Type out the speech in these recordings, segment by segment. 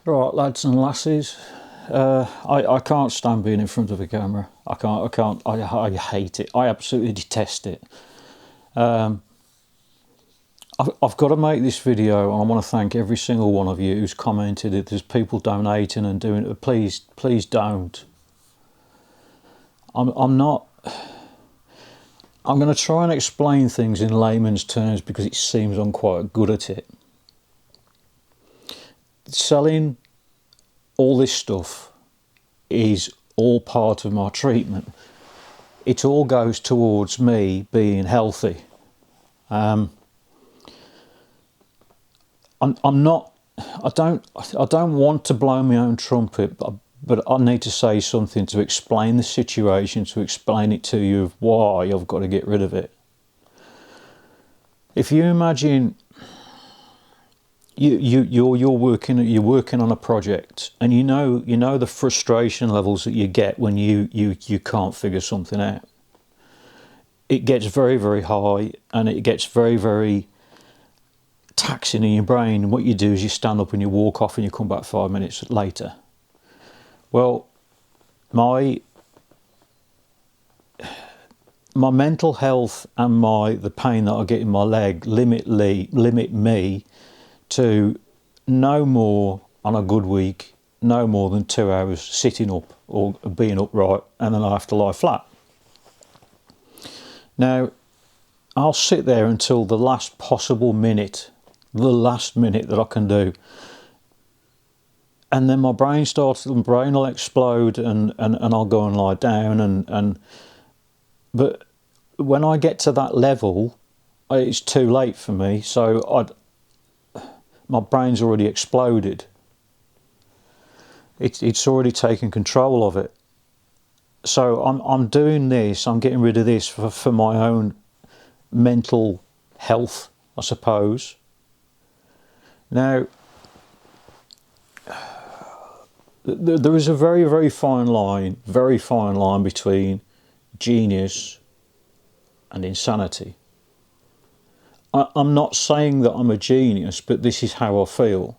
Right, lads and lasses. I can't stand being in front of a camera. I hate it. I absolutely detest it. I've got to make this video, and I want to thank every single one of you who's commented. If there's people donating and doing it, please don't. I'm not. I'm going to try and explain things in layman's terms because it seems I'm quite good at it. Selling all this stuff is all part of my treatment. It all goes towards me being healthy. I'm not. I don't want to blow my own trumpet, but I need to say something to explain the situation, to explain it to you of why I've got to get rid of it. If you imagine you're working on a project, and you know the frustration levels that you get when you can't figure something out. It gets very, very high, and it gets very, very taxing in your brain. And what you do is you stand up and you walk off and you come back 5 minutes later. Well, my mental health and the pain that I get in my leg limit me to no more on a good week, no more than 2 hours sitting up or being upright, and then I have to lie flat. Now, I'll sit there until the last possible minute, the last minute that I can do. And then my brain will explode, and I'll go and lie down. But when I get to that level, it's too late for me. So my brain's already exploded. It's already taken control of it. So I'm doing this. I'm getting rid of this for my own mental health, I suppose. Now, there is a very, very fine line between genius and insanity. I'm not saying that I'm a genius, but this is how I feel.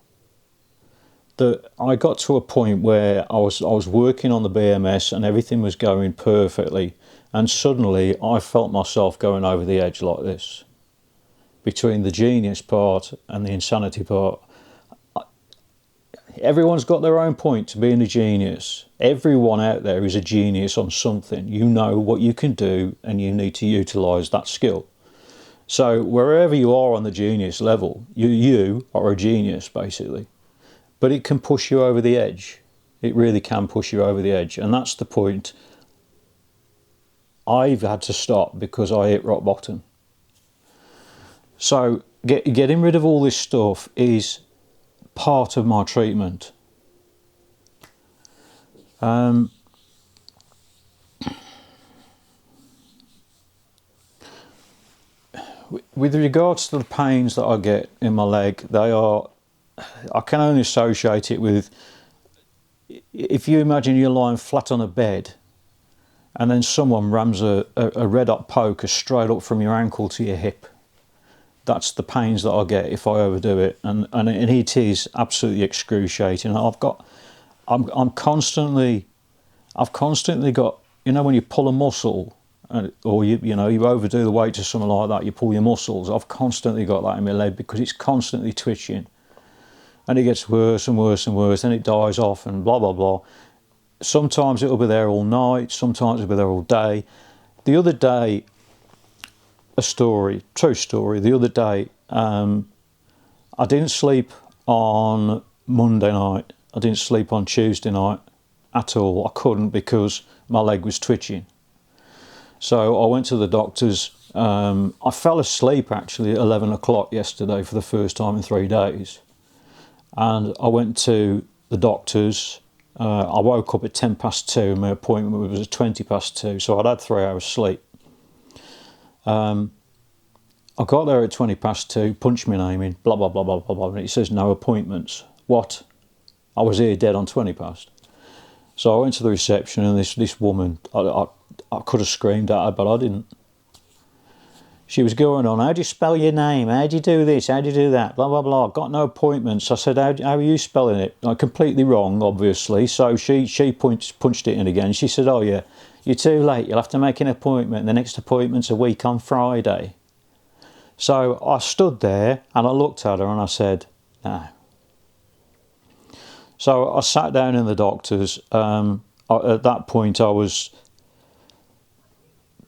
That I got to a point where I was working on the BMS and everything was going perfectly, and suddenly I felt myself going over the edge like this. Between the genius part and the insanity part. Everyone's got their own point to being a genius. Everyone out there is a genius on something. You know what you can do, and you need to utilise that skill. So wherever you are on the genius level, you are a genius, basically. But it can push you over the edge. It really can push you over the edge. And that's the point I've had to stop because I hit rock bottom. So getting rid of all this stuff is part of my treatment. With regards to the pains that I get in my leg, I can only associate it with, if you imagine you're lying flat on a bed and then someone rams a red hot poker straight up from your ankle to your hip. That's the pains that I get if I overdo it, and it is absolutely excruciating. I've constantly got, when you pull a muscle, or you overdo the weight to something like that, you pull your muscles. I've constantly got that in my leg because it's constantly twitching, and it gets worse and worse and worse, and it dies off, and blah blah blah. Sometimes it'll be there all night, sometimes it'll be there all day. The other day, true story. The other day, I didn't sleep on Monday night. I didn't sleep on Tuesday night at all. I couldn't because my leg was twitching. So I went to the doctors. I fell asleep actually at 11 o'clock yesterday for the first time in 3 days. And I went to the doctors. I woke up at 2:10, and my appointment was at 2:20, so I'd had 3 hours sleep. I got there at 2:20, punched my name in, blah, blah, blah, blah, blah, blah, and it says no appointments. What? I was here dead on 20:20. So I went to the reception, and this woman, I could have screamed at her, but I didn't. she was going on, how do you spell your name? How do you do this? How do you do that? Blah, blah, blah. Got no appointments. I said, how are you spelling it? Completely wrong, obviously. So she punched it in again. She said, oh, yeah, you're too late. You'll have to make an appointment. The next appointment's a week on Friday. So I stood there and I looked at her and I said, no. So I sat down in the doctor's. At that point, I was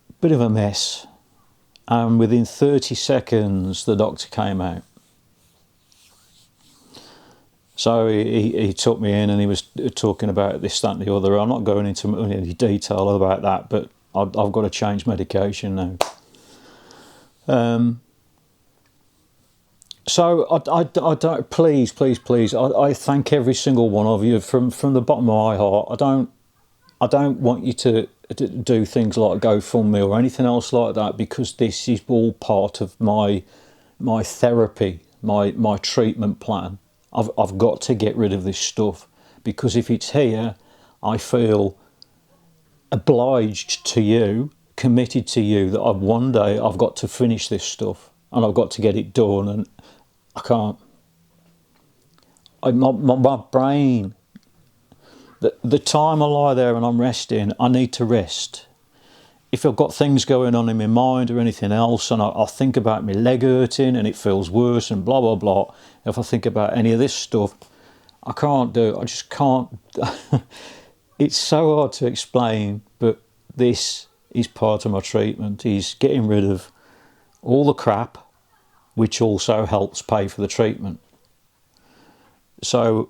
a bit of a mess. And within 30 seconds, the doctor came out. So he took me in and he was talking about this, that and the other. I'm not going into any detail about that, but I've got to change medication now. So I don't, please, I thank every single one of you from the bottom of my heart. I don't want you to do things like GoFundMe or anything else like that, because this is all part of my therapy, my treatment plan. I've got to get rid of this stuff, because if it's here, I feel obliged to you, committed to you, that one day I've got to finish this stuff and I've got to get it done, and I can't. My brain, the time I lie there and I'm resting, I need to rest. If I've got things going on in my mind or anything else, and I think about my leg hurting and it feels worse and blah, blah, blah, if I think about any of this stuff, I can't do it. I just can't. It's so hard to explain, but this is part of my treatment. Is getting rid of all the crap, which also helps pay for the treatment. So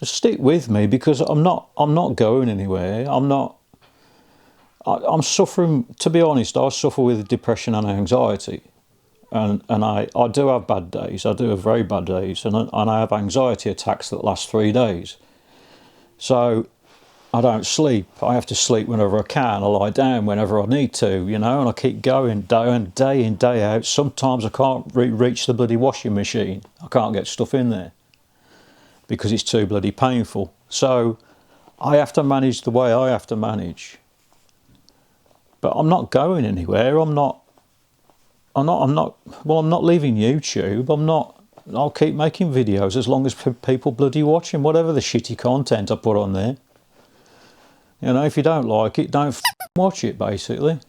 stick with me, because I'm not going anywhere. I'm suffering, to be honest, I suffer with depression and anxiety. And I do have bad days. I do have very bad days. And I have anxiety attacks that last 3 days. So I don't sleep. I have to sleep whenever I can. I lie down whenever I need to, and I keep going day in, day out. Sometimes I can't reach the bloody washing machine. I can't get stuff in there because it's too bloody painful. So I have to manage the way I have to manage. But I'm not going anywhere. I'm not leaving YouTube. I'll keep making videos as long as people bloody watching whatever the shitty content I put on there. If you don't like it, don't watch it, basically.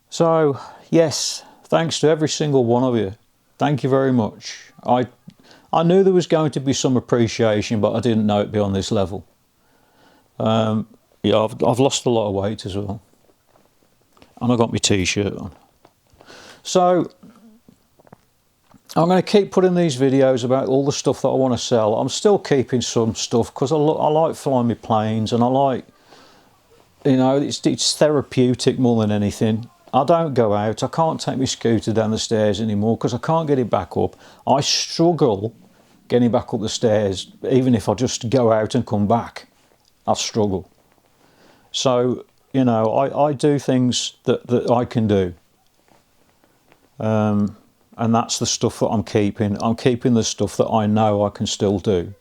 So, yes, thanks to every single one of you. Thank you very much. I knew there was going to be some appreciation, but I didn't know it'd be on this level. Yeah, I've lost a lot of weight as well. And I got my t-shirt on. So I'm going to keep putting these videos about all the stuff that I want to sell. I'm still keeping some stuff because I like flying my planes, and I like, it's therapeutic more than anything. I don't go out. I can't take my scooter down the stairs anymore because I can't get it back up. I struggle getting back up the stairs, even if I just go out and come back. I struggle. So, I do things that I can do. And that's the stuff that I'm keeping. I'm keeping the stuff that I know I can still do.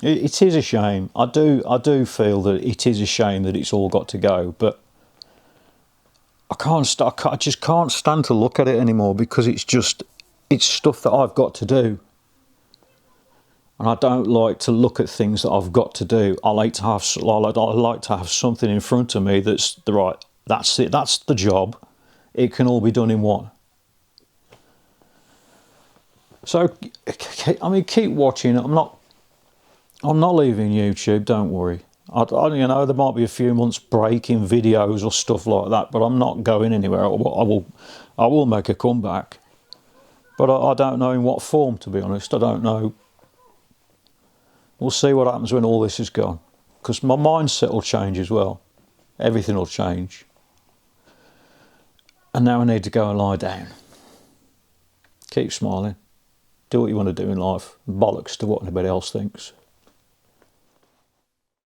It is a shame. I do feel that it is a shame that it's all got to go, but I just can't stand to look at it anymore, because it's stuff that I've got to do. And I don't like to look at things that I've got to do. I like to have something in front of me that's the right. That's it. That's the job. It can all be done in one. So, keep watching. I'm not leaving YouTube. Don't worry. There might be a few months break in videos or stuff like that, but I'm not going anywhere. I will make a comeback, but I don't know in what form. To be honest, I don't know. We'll see what happens when all this is gone, because my mindset will change as well. Everything will change. And now I need to go and lie down. Keep smiling. Do what you want to do in life. Bollocks to what anybody else thinks.